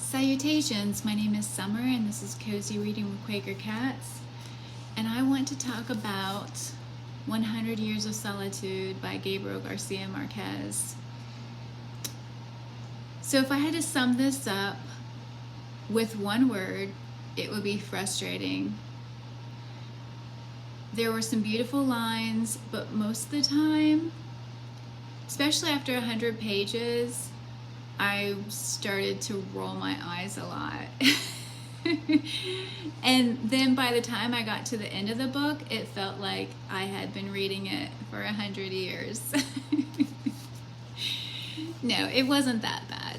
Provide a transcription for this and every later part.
Salutations, my name is Summer and this is Cozy Reading with Quaker Cats, and I want to talk about 100 Years of Solitude by Gabriel Garcia Marquez. So if I had to sum this up with one word, it would be frustrating. There were some beautiful lines, but most of the time, especially after 100 pages, I started to roll my eyes a lot. And then by the time I got to the end of the book, it felt like I had been reading it for 100 years. No, it wasn't that bad.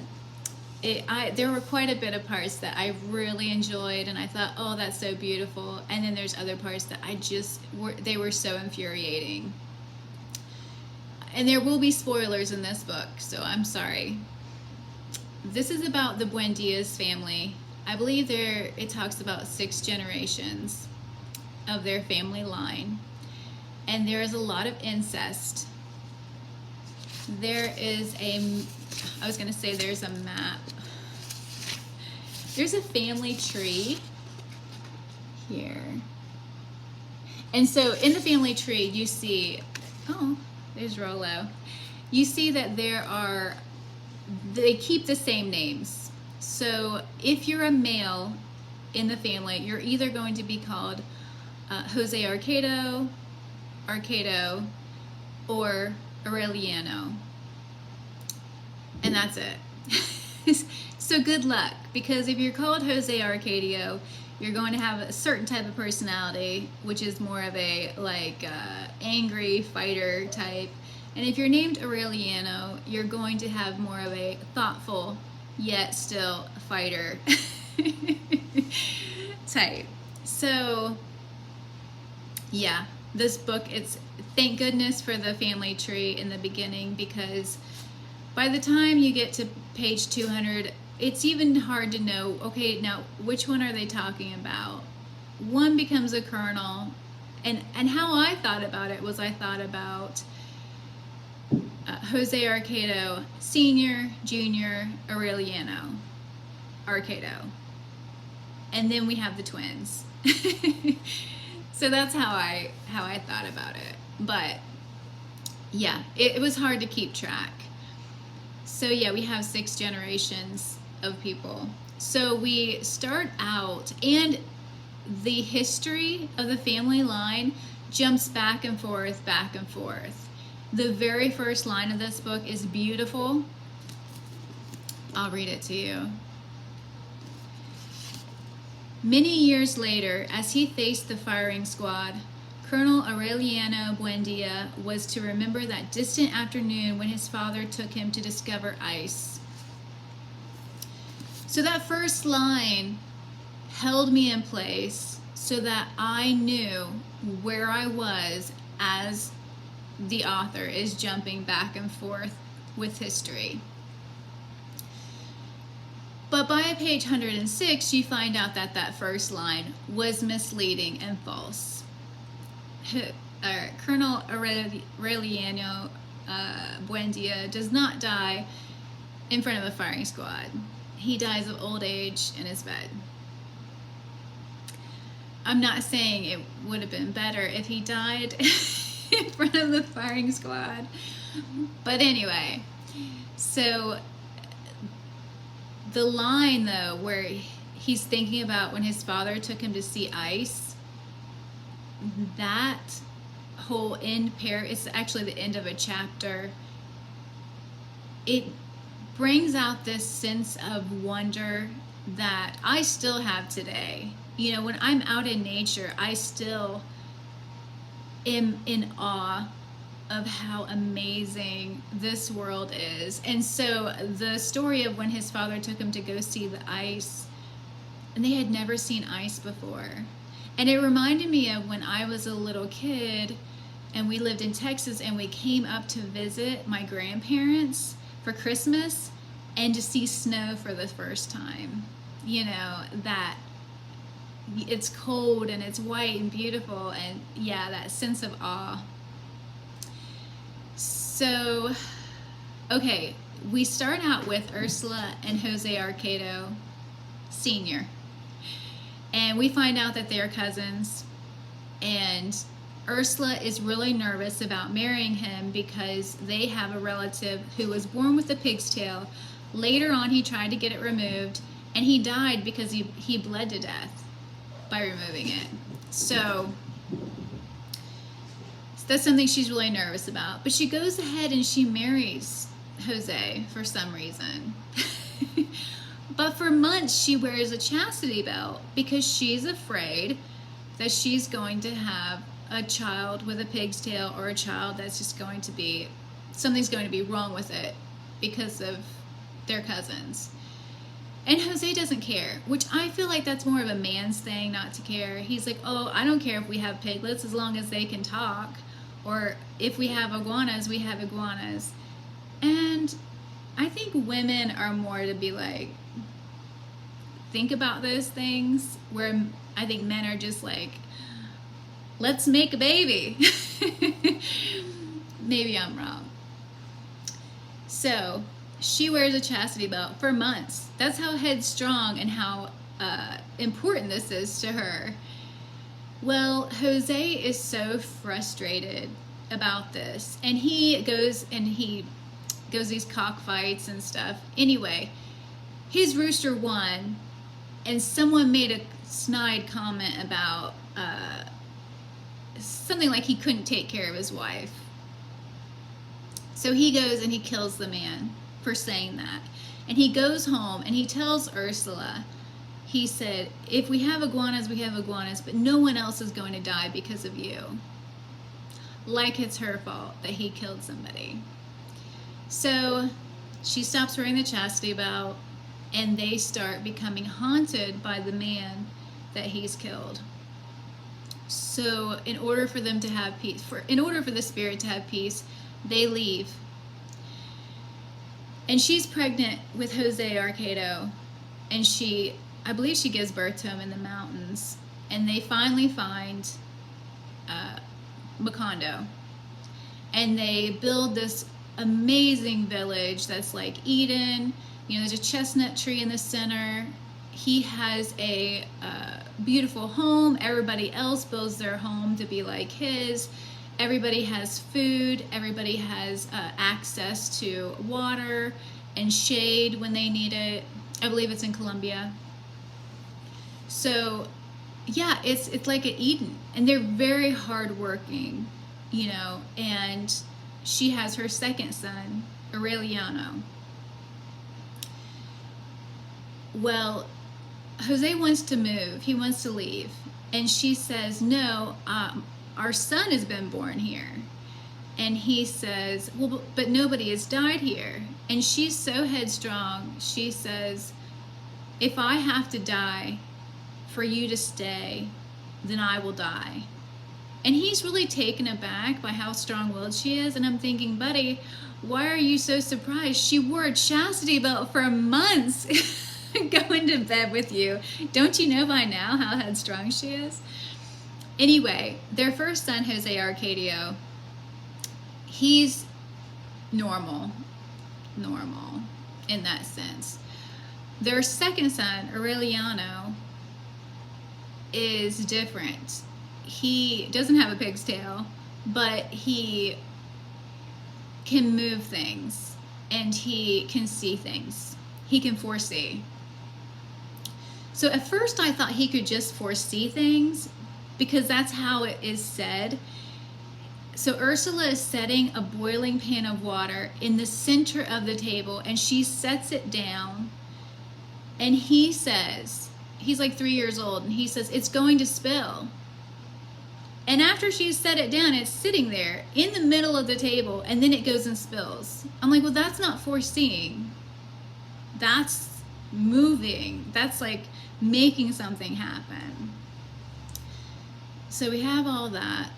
There were quite a bit of parts that I really enjoyed, and I thought, oh, that's so beautiful. And then there's other parts that they were so infuriating. And there will be spoilers in this book, so I'm sorry. This is about the Buendia's family. I believe it talks about 6 generations of their family line. And there is a lot of incest. There is there's a map. There's a family tree here. And so in the family tree, you see, oh, there's Rollo. You see that they keep the same names. So if you're a male in the family, you're either going to be called Jose Arcado, or Aureliano. And that's it. So good luck, because if you're called Jose Arcadio, you're going to have a certain type of personality, which is more of a angry fighter type. And if you're named Aureliano, you're going to have more of a thoughtful, yet still fighter type. So, yeah, this book, thank goodness for the family tree in the beginning, because by the time you get to page 200, it's even hard to know, okay, now which one are they talking about? One becomes a colonel, and how I thought about it was I thought about Jose Arcado, Senior, Junior, Aureliano, Arcado. And then we have the twins. So that's how I thought about it. But yeah, it was hard to keep track. So yeah, we have 6 generations of people. So we start out, and the history of the family line jumps back and forth, back and forth. The very first line of this book is beautiful. I'll read it to you. Many years later, as he faced the firing squad, Colonel Aureliano Buendía was to remember that distant afternoon when his father took him to discover ice. So that first line held me in place so that I knew where I was as the author is jumping back and forth with history. But by page 106, you find out that that first line was misleading and false. Colonel Aureliano Buendía does not die in front of a firing squad. He dies of old age in his bed. I'm not saying it would have been better if he died in front of the firing squad. But anyway, so the line though where he's thinking about when his father took him to see ice, that whole it's actually the end of a chapter. It brings out this sense of wonder that I still have today. You know, when I'm out in nature, I still am in awe of how amazing this world is. And so the story of when his father took him to go see the ice, and they had never seen ice before. And it reminded me of when I was a little kid and we lived in Texas and we came up to visit my grandparents for Christmas and to see snow for the first time. You know, that it's cold and it's white and beautiful, and yeah, that sense of awe. So, okay, we start out with Ursula and Jose Arcado Sr. And we find out that they're cousins, and Ursula is really nervous about marrying him because they have a relative who was born with a pig's tail. Later on, he tried to get it removed, and he died because he bled to death by removing it. So that's something she's really nervous about. But she goes ahead and she marries Jose for some reason. But for months she wears a chastity belt because she's afraid that she's going to have a child with a pig's tail, or a child that's just going to be, something's going to be wrong with it because of their cousins. And Jose doesn't care, which I feel like that's more of a man's thing, not to care. He's like, oh, I don't care if we have piglets as long as they can talk. Or if we have iguanas, we have iguanas. And I think women are more to be like, think about those things, where I think men are just like, let's make a baby. Maybe I'm wrong. So she wears a chastity belt for months. That's how headstrong and how important this is to her. Well, Jose is so frustrated about this, and he goes these cockfights and stuff. Anyway, his rooster won, and someone made a snide comment about something like he couldn't take care of his wife. So he goes and he kills the man for saying that. And he goes home and he tells Ursula, he said, if we have iguanas, we have iguanas, but no one else is going to die because of you. Like it's her fault that he killed somebody. So she stops wearing the chastity belt, and they start becoming haunted by the man that he's killed. So in order for them to have peace, in order for the spirit to have peace, they leave. And she's pregnant with Jose Arcado, and I believe she gives birth to him in the mountains. And they finally find Macondo, and they build this amazing village that's like Eden. You know, there's a chestnut tree in the center. He has a beautiful home. Everybody else builds their home to be like his. Everybody has food. Everybody has access to water and shade when they need it. I believe it's in Colombia. So, yeah, it's like an Eden. And they're very hardworking, you know. And she has her second son, Aureliano. Well, Jose wants to move. He wants to leave. And she says, no, our son has been born here. And he says, well, but nobody has died here. And she's so headstrong. She says, if I have to die for you to stay, then I will die. And he's really taken aback by how strong-willed she is. And I'm thinking, buddy, why are you so surprised? She wore a chastity belt for months going to bed with you. Don't you know by now how headstrong she is? Anyway, their first son, Jose Arcadio, he's normal in that sense. Their second son, Aureliano, is different. He doesn't have a pig's tail, but he can move things, and he can see things. He can foresee. So at first I thought he could just foresee things, because that's how it is said. So Ursula is setting a boiling pan of water in the center of the table, and she sets it down, and he says, he's like 3 years old, and he says, it's going to spill. And after she's set it down, it's sitting there in the middle of the table, and then it goes and spills. I'm like, well, that's not foreseeing. That's moving. That's like making something happen. So we have all that.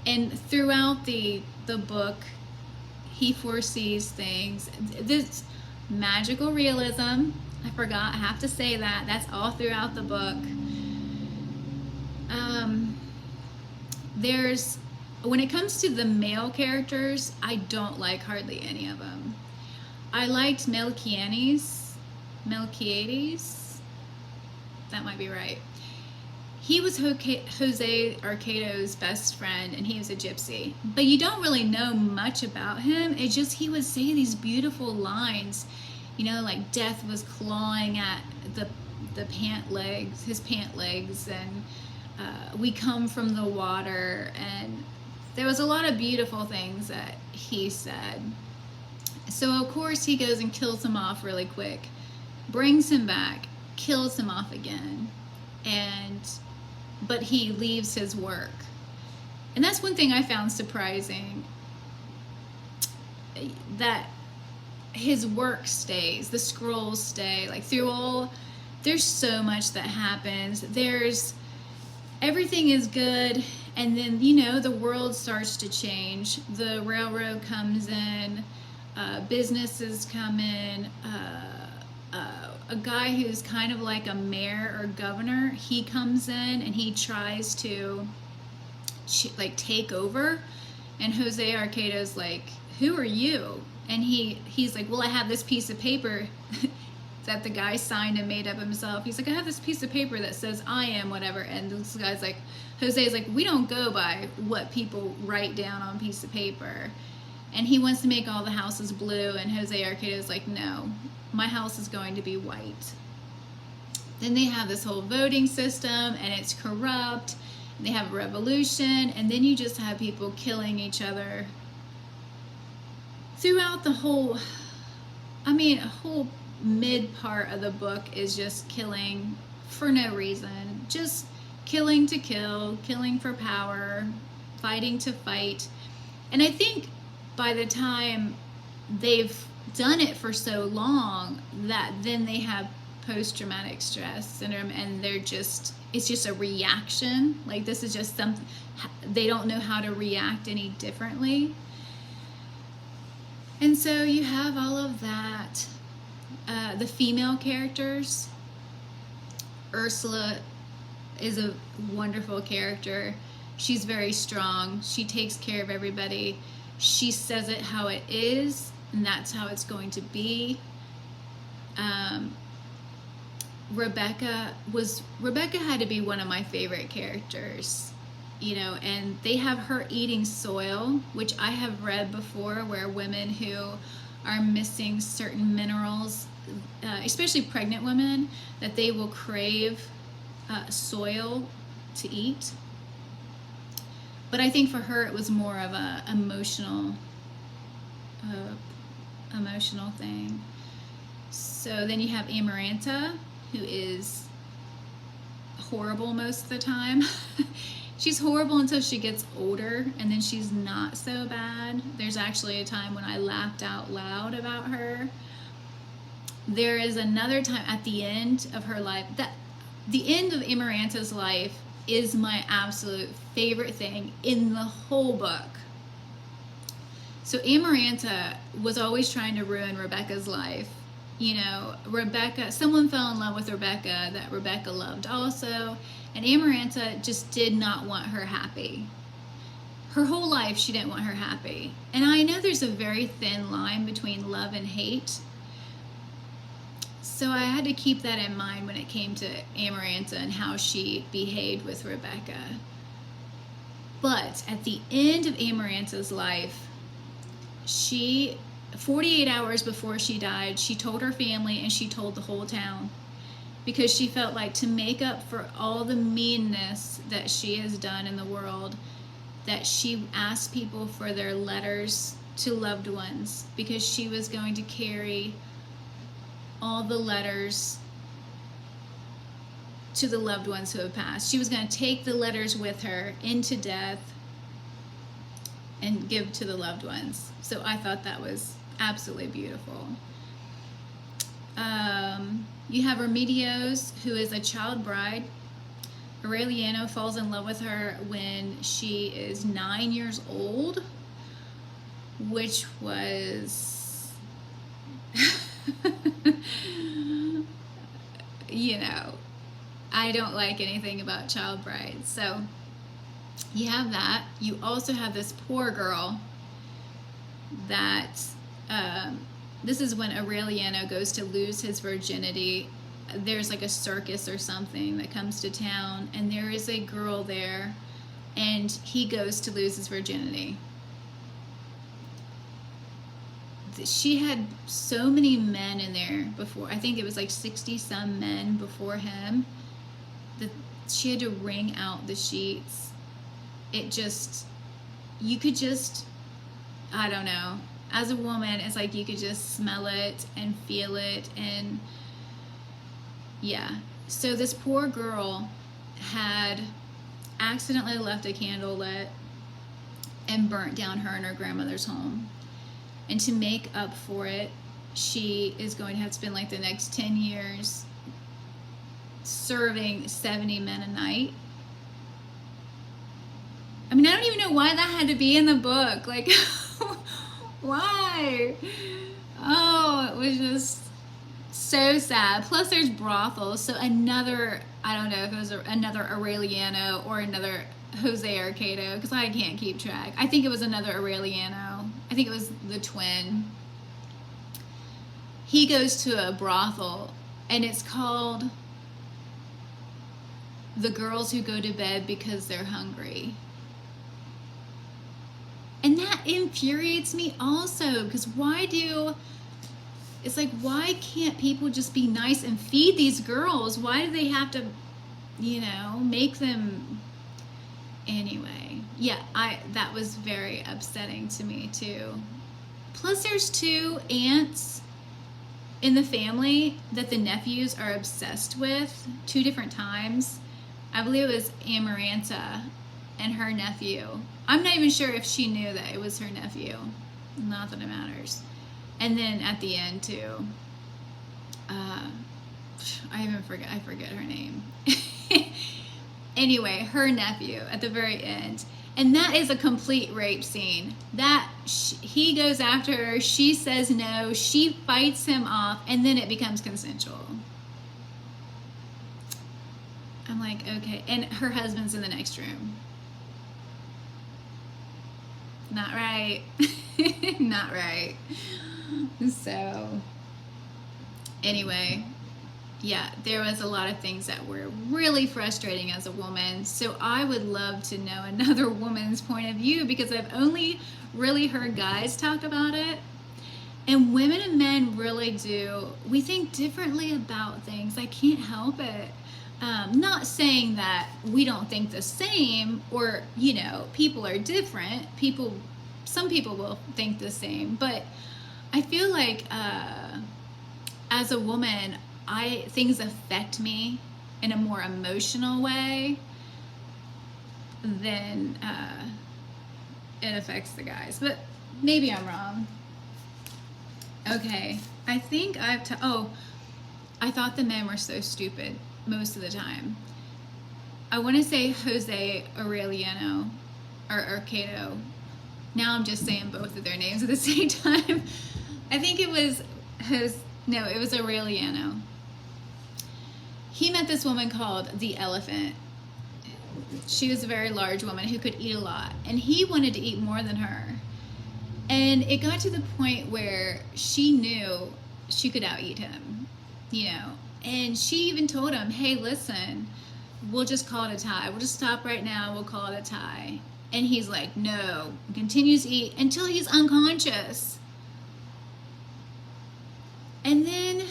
And throughout the book, he foresees things. This magical realism, I forgot, I have to say that. That's all throughout the book. When it comes to the male characters, I don't like hardly any of them. I liked Melquiades. That might be right. He was Jose Arcado's best friend, and he was a gypsy. But you don't really know much about him. It's just he would say these beautiful lines, like death was clawing at the his pant legs, and we come from the water, and there was a lot of beautiful things that he said. So of course he goes and kills him off really quick, brings him back, kills him off again, but he leaves his work. And that's one thing I found surprising, that his work stays, the scrolls stay, like through all, there's so much that happens. Everything is good, and then, the world starts to change. The railroad comes in, businesses come in, a guy who's kind of like a mayor or governor, he comes in and he tries to take over, and Jose Arcado's like, who are you? And he's like, well, I have this piece of paper that the guy signed and made up himself. He's like, I have this piece of paper that says I am whatever. And this guy's like, Jose's like, we don't go by what people write down on a piece of paper. And he wants to make all the houses blue, and Jose Arcado's like, no, my house is going to be white. Then they have this whole voting system, and it's corrupt. They have a revolution, and then you just have people killing each other throughout the whole, a whole mid part of the book is just killing for no reason. Just killing to kill, killing for power, fighting to fight. And I think by the time they've done it for so long, that then they have post-traumatic stress syndrome, and it's just a reaction. Like, this is just something, they don't know how to react any differently. And so you have all of that. The female characters, Ursula is a wonderful character. She's very strong. She takes care of everybody. She says it how it is, and that's how it's going to be. Rebecca had to be one of my favorite characters, and they have her eating soil, which I have read before, where women who are missing certain minerals, especially pregnant women, that they will crave soil to eat. But I think for her it was more of a emotional thing. So then you have Amaranta, who is horrible most of the time. She's horrible until she gets older, and then she's not so bad. There's actually a time when I laughed out loud about her. There is another time at the end of her life, that the end of Amaranta's life is my absolute favorite thing in the whole book. So Amaranta was always trying to ruin Rebecca's life. Someone fell in love with Rebecca that Rebecca loved also, and Amaranta just did not want her happy. Her whole life she didn't want her happy. And I know there's a very thin line between love and hate, so I had to keep that in mind when it came to Amaranta and how she behaved with Rebecca. But at the end of Amaranta's life, 48 hours before she died, she told her family, and she told the whole town, because she felt like, to make up for all the meanness that she has done in the world, that she asked people for their letters to loved ones, because she was going to carry all the letters to the loved ones who have passed. She was going to take the letters with her into death and give to the loved ones. So I thought that was absolutely beautiful. You have Remedios, who is a child bride. Aureliano falls in love with her when she is 9 years old, which was, I don't like anything about child brides. So you have that. You also have this poor girl that, this is when Aureliano goes to lose his virginity there's like a circus or something that comes to town, and there is a girl there, and he goes to lose his virginity. She had so many men in there before. I think it was like 60 some men before him, that she had to wring out the sheets. It just, you could just, I don't know, as a woman, it's like you could just smell it and feel it. And yeah, so this poor girl had accidentally left a candle lit and burnt down her and her grandmother's home. And to make up for it, she is going to have to spend like the next 10 years serving 70 men a night. I mean, I don't even know why that had to be in the book. Like, why? Oh, it was just so sad. Plus, there's brothels. So another, I don't know if it was another Aureliano or another Jose Arcado, because I can't keep track. I think it was another Aureliano. I think it was the twin. He goes to a brothel, and it's called The Girls Who Go to Bed Because They're Hungry. And that infuriates me also, because it's like, why can't people just be nice and feed these girls? Why do they have to, make them... Anyway, yeah, that was very upsetting to me too. Plus, there's 2 aunts in the family that the nephews are obsessed with, 2 different times. I believe it was Amaranta and her nephew. I'm not even sure if she knew that it was her nephew. Not that it matters. And then at the end too, I forget her name. Anyway, her nephew at the very end. And that is a complete rape scene. He goes after her, she says no, she fights him off, and then it becomes consensual. I'm like, okay. And her husband's in the next room. Not right. Not right. So, anyway, yeah, there was a lot of things that were really frustrating as a woman. So I would love to know another woman's point of view, because I've only really heard guys talk about it. And women and men really do. We think differently about things. I can't help it. Not saying that we don't think the same, or, people are different. Some people will think the same. But I feel like as a woman, things affect me in a more emotional way than it affects the guys. But maybe I'm wrong. Okay, I think I thought the men were so stupid most of the time. I want to say Jose Aureliano or Arcado. Now I'm just saying both of their names at the same time. I think it was it was Aureliano. He met this woman called the Elephant. She was a very large woman who could eat a lot, and he wanted to eat more than her. And it got to the point where she knew she could out-eat him, And she even told him, hey, listen, we'll just call it a tie. We'll just stop right now. We'll call it a tie. And he's like, no. Continues to eat until he's unconscious. And then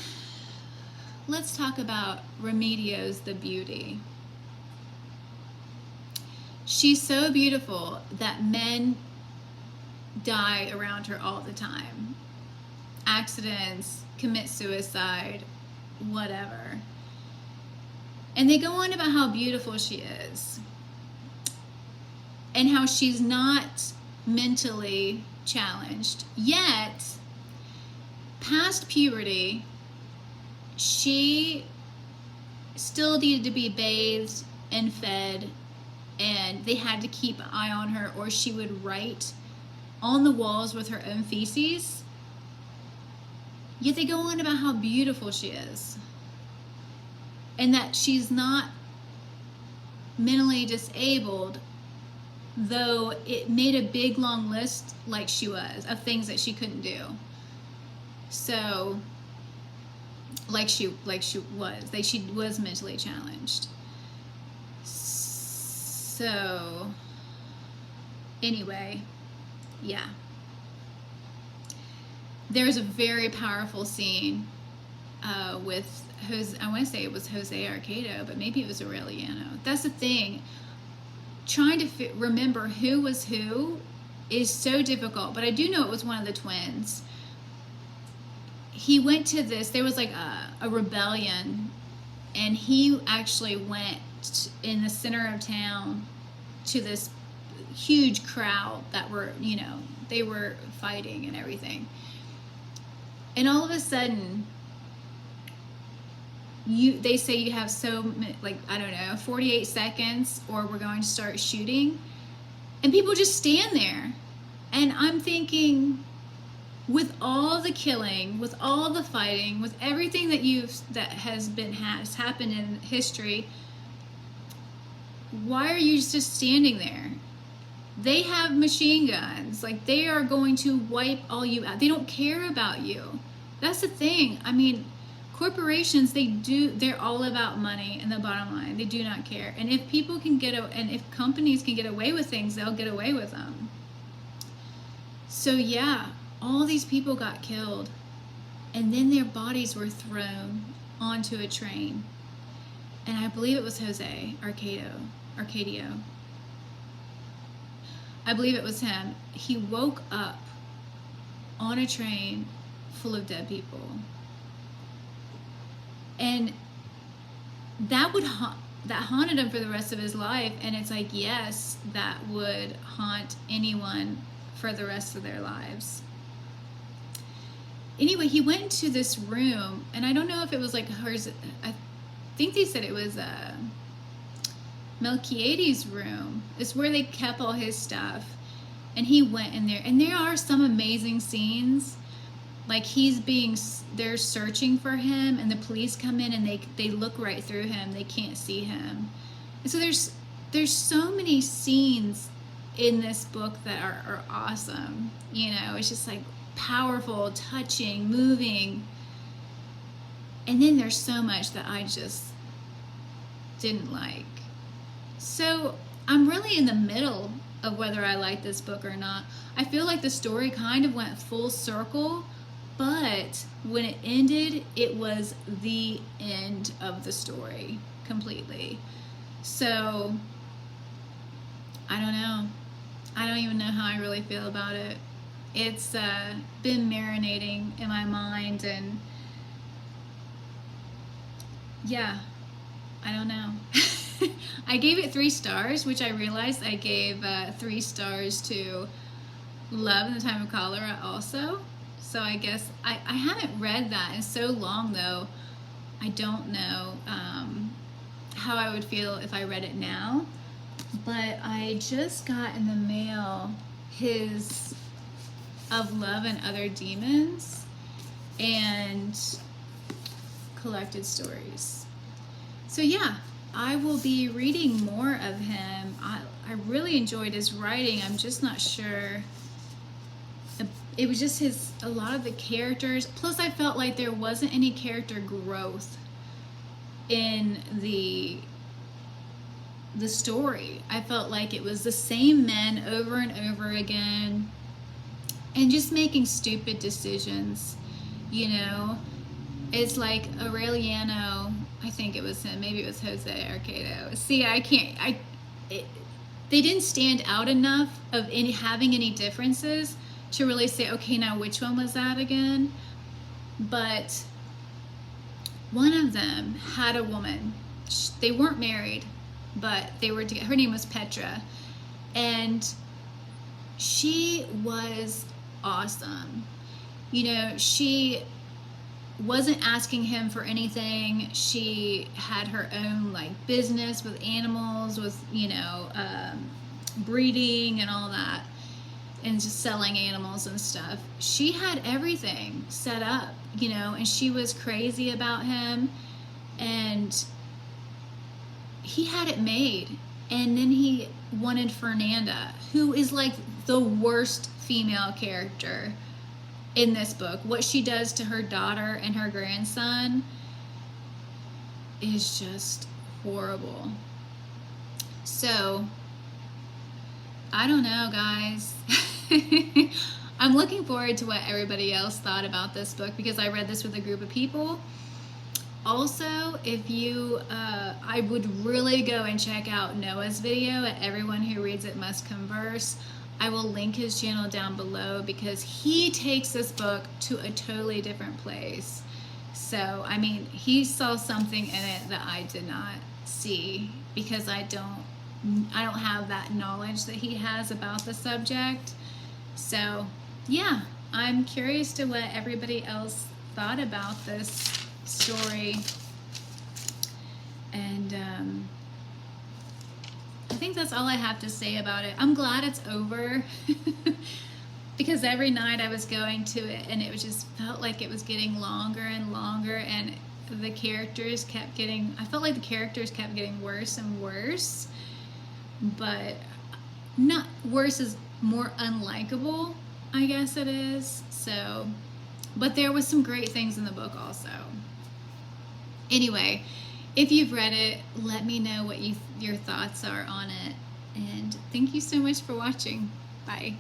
let's talk about Remedios the beauty. She's so beautiful that men die around her all the time. Accidents, commit suicide, whatever. And they go on about how beautiful she is, and how she's not mentally challenged. Yet, past puberty, she still needed to be bathed and fed, and they had to keep an eye on her, or she would write on the walls with her own feces. Yet they go on about how beautiful she is, and that she's not mentally disabled, though it made a big long list, like she was, of things that she couldn't do. So she was mentally challenged. So anyway, yeah. There's a very powerful scene with Jose. I want to say it was Jose Arcado, but maybe it was Aureliano. That's the thing. Trying to remember who was who is so difficult, but I do know it was one of the twins. He went to this, there was like a rebellion, and he actually went in the center of town to this huge crowd that were, they were fighting and everything. And all of a sudden, they say you have 48 seconds or we're going to start shooting. And people just stand there. And I'm thinking, with all the killing, with all the fighting, with everything that has happened in history, why are you just standing there? They have machine guns. Like, they are going to wipe all you out. They don't care about you. That's the thing. I mean, corporations, they're all about money and the bottom line. They do not care. And if if companies can get away with things, they'll get away with them. So yeah, all these people got killed, and then their bodies were thrown onto a train. And I believe it was Jose Arcadio. I believe it was him. He woke up on a train full of dead people. And that haunted him for the rest of his life. And it's like, yes, that would haunt anyone for the rest of their lives. Anyway, he went into this room, and I don't know if it was like hers. I think they said it was Melchiades' room. It's where they kept all his stuff. And he went in there, and there are some amazing scenes. Like, they're searching for him, and the police come in and they look right through him. They can't see him. And so there's so many scenes in this book that are awesome. It's just like powerful, touching, moving. And then there's so much that I just didn't like. So I'm really in the middle of whether I like this book or not. I feel like the story kind of went full circle, but when it ended, it was the end of the story completely. So I don't know. I don't even know how I really feel about it. It's been marinating in my mind, and yeah, I don't know. I gave it 3 stars, which I realized I gave 3 stars to Love in the Time of Cholera also. So I guess I haven't read that in so long, though. I don't know how I would feel if I read it now. But I just got in the mail his Of Love and Other Demons and Collected Stories. So yeah, I will be reading more of him. I really enjoyed his writing. I'm just not sure. It was just a lot of the characters. Plus, I felt like there wasn't any character growth in the story. I felt like it was the same men over and over again, and just making stupid decisions. It's like Aureliano. I think it was him. Maybe it was Jose Arcado. See, they didn't stand out enough of having any differences to really say, okay, now which one was that again? But one of them had a woman. They weren't married, but they were together. Her name was Petra, and she was awesome. She wasn't asking him for anything. She had her own business with animals, with breeding and all that, and just selling animals and stuff. She had everything set up, and she was crazy about him, and he had it made. And then he wanted Fernanda, who is the worst female character in this book. What she does to her daughter and her grandson is just horrible. So, I don't know, guys. I'm looking forward to what everybody else thought about this book, because I read this with a group of people. Also, if you, I would really go and check out Noah's video at Everyone Who Reads It Must Converse. I will link his channel down below, because he takes this book to a totally different place. So, I mean, he saw something in it that I did not see, because I don't have that knowledge that he has about the subject. So, yeah, I'm curious to what everybody else thought about this story. And I think that's all I have to say about it. I'm glad it's over because every night I was going to it and it was just felt like it was getting longer and longer, and the characters kept getting, I felt like the characters kept getting worse and worse, but not worse is more unlikable, I guess it is. So, but there was some great things in the book also. Anyway, if you've read it, let me know what your thoughts are on it. And thank you so much for watching. Bye.